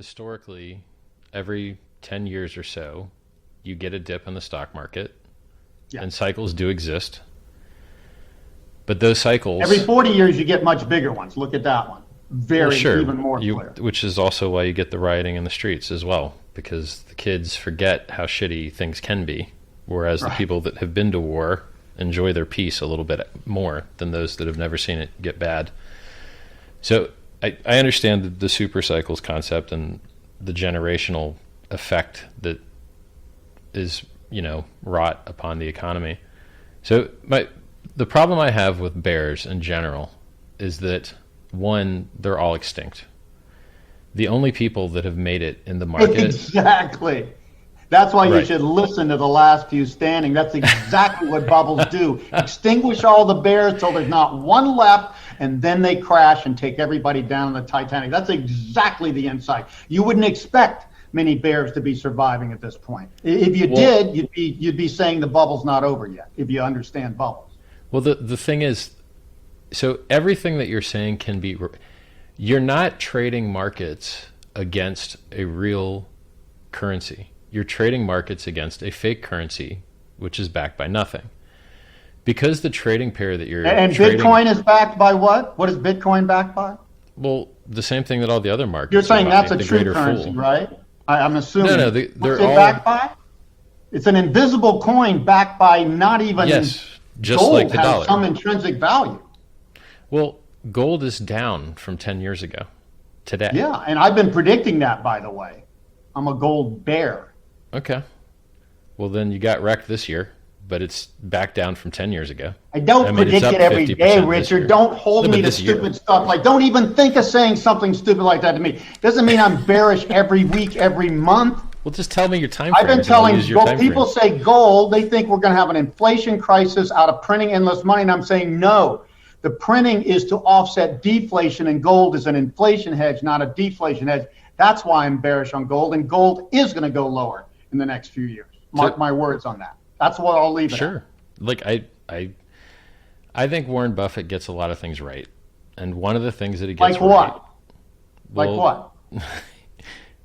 historically, every 10 years or so, you get a dip in the stock market, Yeah. and cycles do exist. But those Every cycles, 40 years, you get much bigger ones. Look at that one. well, Very, sure, even more clear. which is also why you get the rioting in the streets as well, because the kids forget how shitty things can be, whereas the Right. people that have been to war enjoy their peace a little bit more than those that have never seen it get bad. So I understand the super cycles concept and the generational effect that is, wrought upon the economy. So the problem I have with bears in general is that, one, they're all extinct. The only people that have made it in the market, Exactly. That's why you right? should listen to the last few standing. That's exactly what bubbles do. Extinguish all the bears till there's not one left, and then they crash and take everybody down in the Titanic. That's exactly the insight. You wouldn't expect many bears to be surviving at this point. If you did, you'd be saying the bubble's not over yet, if you understand bubbles. Well, the thing is, so everything that you're saying can be, you're not trading markets against a real currency. You're trading markets against a fake currency, which is backed by nothing. Because the trading pair that you're And trading, Bitcoin is backed by what? What is Bitcoin backed by? well, the same thing that all the other markets. You're saying are that's by, a the true greater currency, fool. right? I'm assuming. No, What's they're it all backed by? It's an invisible coin backed by not even yes, just gold. like the Has dollar. some intrinsic value. Well, gold is down from 10 years ago today. Yeah, and I've been predicting that, by the way. I'm a gold bear. Okay. Well, then you got wrecked this year, but it's back down from 10 years ago. I don't I mean, predict it's up it every 50% day, this Richard. year. Don't hold No, me but to this year. stupid stuff. Like, don't even think of saying something stupid like that to me. Doesn't mean I'm bearish every week, every month. Well, just tell me your time I've frame. been telling people frame. say gold, they think we're going to have an inflation crisis out of printing endless money, and I'm saying no. The printing is to offset deflation, and gold is an inflation hedge, not a deflation hedge. That's why I'm bearish on gold, and gold is going to go lower in the next few years. Mark my words on that. That's what I'll leave it Sure. at. Like I think Warren Buffett gets a lot of things right, and one of the things that he gets Like what? right, Like what?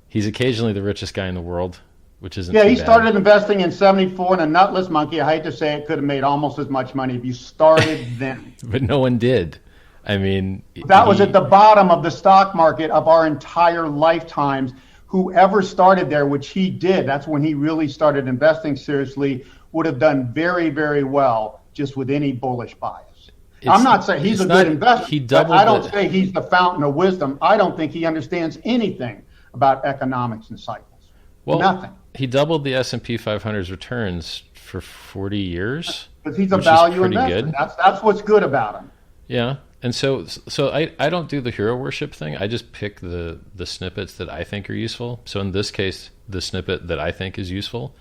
he's occasionally the richest guy in the world, which isn't. Yeah, too he bad. started investing in 74 in a nutless monkey. I hate to say it, could have made almost as much money if you started then. But no one did. I mean, That was at the bottom of the stock market of our entire lifetimes. Whoever started there, which he did, that's when he really started investing seriously, would have done very, very well just with any bullish bias. I'm not saying he's a good investor, but I don't say he's the fountain of wisdom. I don't think he understands anything about economics and cycles. Well, nothing. He doubled the S&P 500's returns for 40 years. But he's a value investor. Good. That's what's good about him. Yeah. And so I don't do the hero worship thing. I just pick the snippets that I think are useful. So in this case, the snippet that I think is useful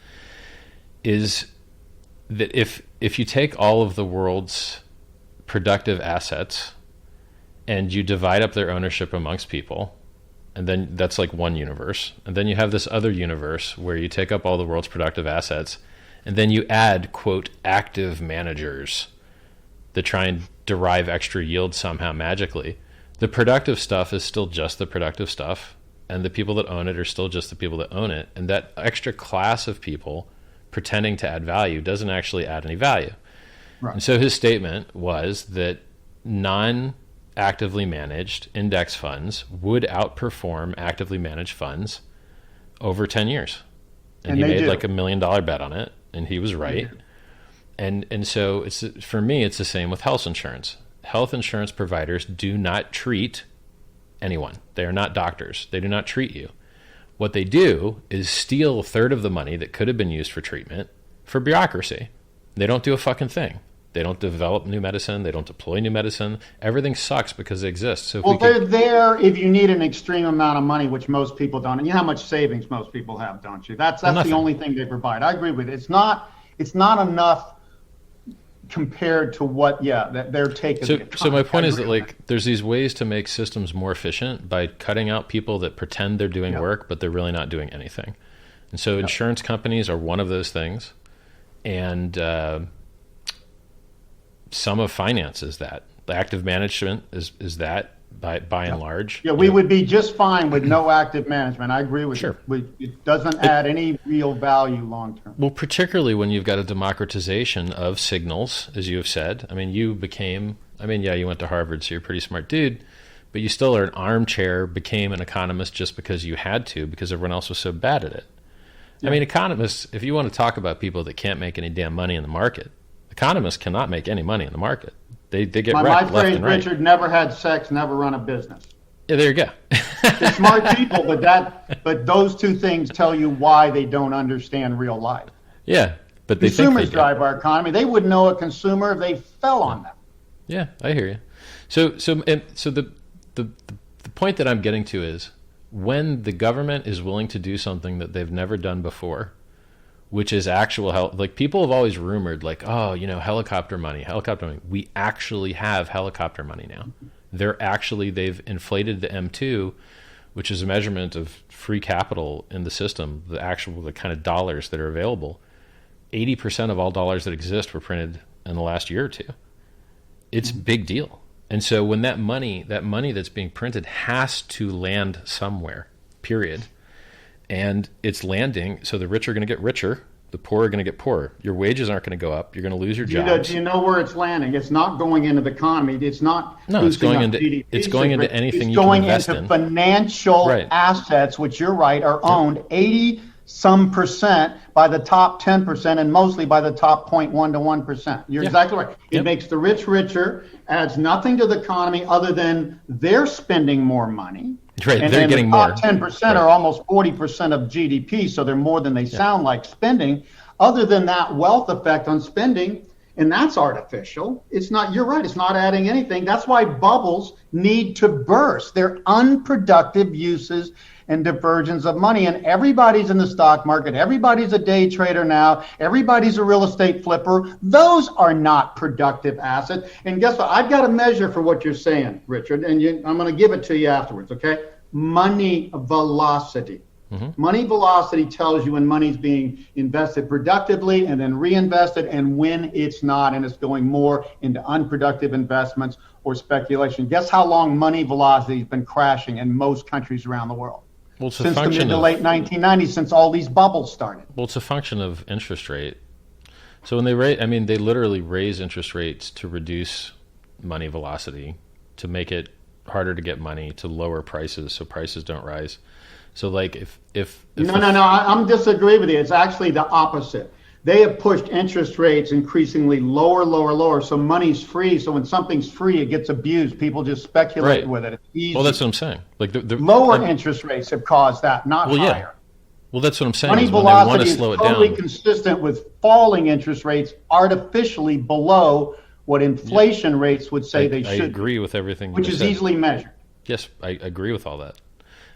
is that if you take all of the world's productive assets and you divide up their ownership amongst people, and then that's like one universe. And then you have this other universe where you take up all the world's productive assets, and then you add, quote, active managers that try and derive extra yield somehow magically. The productive stuff is still just the productive stuff, and the people that own it are still just the people that own it. And that extra class of people pretending to add value doesn't actually add any value. Right. And so his statement was that non-actively managed index funds would outperform actively managed funds over 10 years. And he made like $1 million bet on it, and he was right. And so for me, it's the same with health insurance. Health insurance providers do not treat anyone. They are not doctors. They do not treat you. What they do is steal a third of the money that could have been used for treatment for bureaucracy. They don't do a fucking thing. They don't develop new medicine. They don't deploy new medicine. Everything sucks because it exists. So they're there if you need an extreme amount of money, which most people don't. And you know how much savings most people have, don't you? That's the only thing they provide. I agree with it. It's not enough compared to what that their take is. So my point is that like there's these ways to make systems more efficient by cutting out people that pretend they're doing work, but they're really not doing anything. And so insurance companies are one of those things. And some of finance is that. The active management is that. by and large. Yeah, we would be just fine with no active management. I agree with Sure. you. It doesn't add any real value long term. Well, particularly when you've got a democratization of signals, as you have said. I mean, you went to Harvard, so you're a pretty smart dude, but you still are an armchair, became an economist just because you had to, because everyone else was so bad at it. Yeah. I mean, economists, if you want to talk about people that can't make any damn money in the market, economists cannot make any money in the market. They get wrecked left and right. Richard, never had sex, never run a business. Yeah, there you go. They're smart people, but those two things tell you why they don't understand real life. Yeah, but they consumers drive our economy. They wouldn't know a consumer if they fell on them. Yeah, I hear you. So the point that I'm getting to is when the government is willing to do something that they've never done before, which is actual help. Like people have always rumored, like, oh, helicopter money. We actually have helicopter money now. They've inflated the M2, which is a measurement of free capital in the system, the kind of dollars that are available. 80% of all dollars that exist were printed in the last year or two. It's a big deal. And so when that money that's being printed has to land somewhere, period. And it's landing, so the rich are going to get richer, the poor are going to get poorer. Your wages aren't going to go up. You're going to lose your jobs. Do you know where it's landing? It's not going into the economy. It's not. No, it's going into GDP. It's going into anything you can invest in. It's going into financial assets, which you're right, are owned 80% by the top 10% and mostly by the top 0.1 to 1%. You're exactly right. It makes the rich richer, adds nothing to the economy other than they're spending more money. Right, and they're getting the more. top 10% are almost 40% of GDP, so they're more than they sound like spending. Other than that wealth effect on spending, and that's artificial. It's not. You're right. It's not adding anything. That's why bubbles need to burst. They're unproductive uses and diversions of money. And everybody's in the stock market. Everybody's a day trader now. Everybody's a real estate flipper. Those are not productive assets. And guess what? I've got a measure for what you're saying, Richard, and I'm going to give it to you afterwards, okay? Money velocity. Mm-hmm. Money velocity tells you when money's being invested productively and then reinvested and when it's not and it's going more into unproductive investments or speculation. Guess how long money velocity has been crashing in most countries around the world? Well, it's a since the function mid to late 1990s, since all these bubbles started. Well, it's a function of interest rate. So when they they literally raise interest rates to reduce money velocity, to make it harder to get money, to lower prices so prices don't rise. So like if no, I'm disagreeing with you. It's actually the opposite. They have pushed interest rates increasingly lower. So money's free. So when something's free, it gets abused. People just speculate with it. It's easy. Well, that's what I'm saying. Like the lower interest rates have caused that, not higher. Yeah. Well, that's what I'm saying. Money velocity is totally consistent with falling interest rates, artificially below what inflation rates would say they should. I agree with everything. Which is easily measured. Yes, I agree with all that.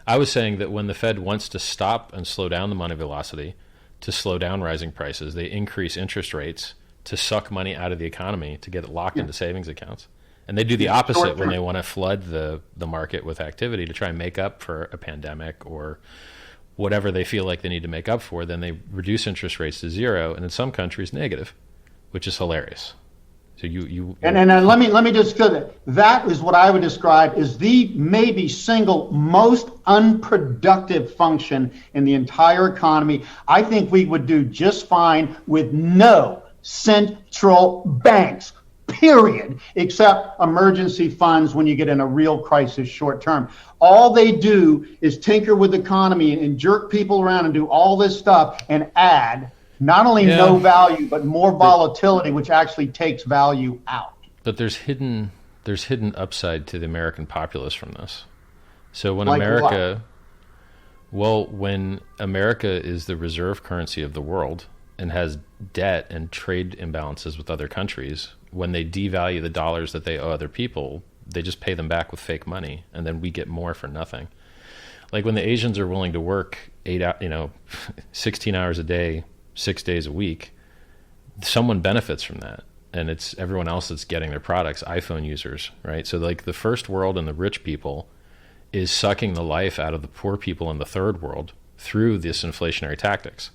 I was saying that when the Fed wants to stop and slow down the money velocity, to slow down rising prices, they increase interest rates to suck money out of the economy to get it locked into savings accounts. And they do the opposite when they want to flood the market with activity to try and make up for a pandemic or whatever they feel like they need to make up for. Then they reduce interest rates to zero, and in some countries negative, which is hilarious. So and let me just go. That is what I would describe as the maybe single most unproductive function in the entire economy. I think we would do just fine with no central banks, period, except emergency funds when you get in a real crisis short term. All they do is tinker with the economy and jerk people around and do all this stuff and add not only no value, but more volatility, which actually takes value out. But there's hidden upside to the American populace from this. So when when America is the reserve currency of the world and has debt and trade imbalances with other countries, when they devalue the dollars that they owe other people, they just pay them back with fake money, and then we get more for nothing. Like when the Asians are willing to work 16 hours a day, 6 days a week, someone benefits from that, and it's everyone else that's getting their products, iPhone users, right? So like the first world and the rich people is sucking the life out of the poor people in the third world through this inflationary tactics.